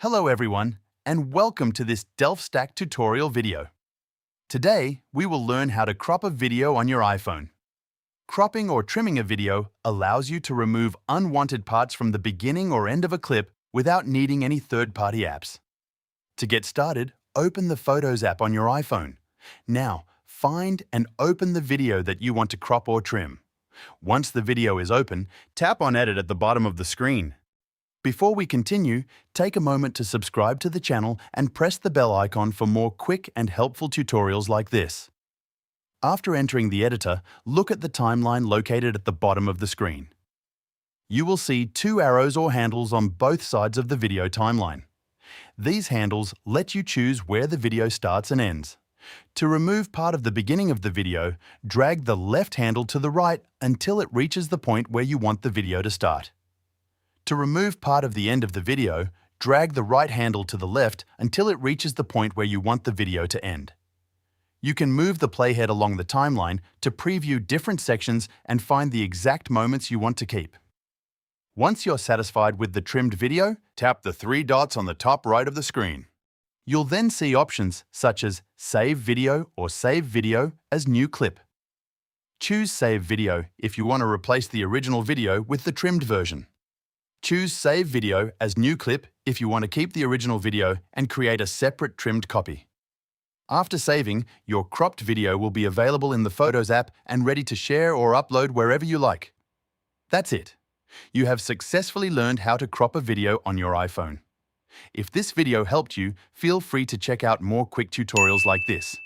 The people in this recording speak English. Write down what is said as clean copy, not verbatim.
Hello everyone, and welcome to this Delft Stack tutorial video. Today, we will learn how to crop a video on your iPhone. Cropping or trimming a video allows you to remove unwanted parts from the beginning or end of a clip without needing any third-party apps. To get started, open the Photos app on your iPhone. Now, find and open the video that you want to crop or trim. Once the video is open, tap on Edit at the bottom of the screen. Before we continue, take a moment to subscribe to the channel and press the bell icon for more quick and helpful tutorials like this. After entering the editor, look at the timeline located at the bottom of the screen. You will see two arrows or handles on both sides of the video timeline. These handles let you choose where the video starts and ends. To remove part of the beginning of the video, drag the left handle to the right until it reaches the point where you want the video to start. To remove part of the end of the video, drag the right handle to the left until it reaches the point where you want the video to end. You can move the playhead along the timeline to preview different sections and find the exact moments you want to keep. Once you're satisfied with the trimmed video, tap the three dots on the top right of the screen. You'll then see options such as Save Video or Save Video as New Clip. Choose Save Video if you want to replace the original video with the trimmed version. Choose Save Video as New Clip if you want to keep the original video and create a separate trimmed copy. After saving, your cropped video will be available in the Photos app and ready to share or upload wherever you like. That's it. You have successfully learned how to crop a video on your iPhone. If this video helped you, feel free to check out more quick tutorials like this.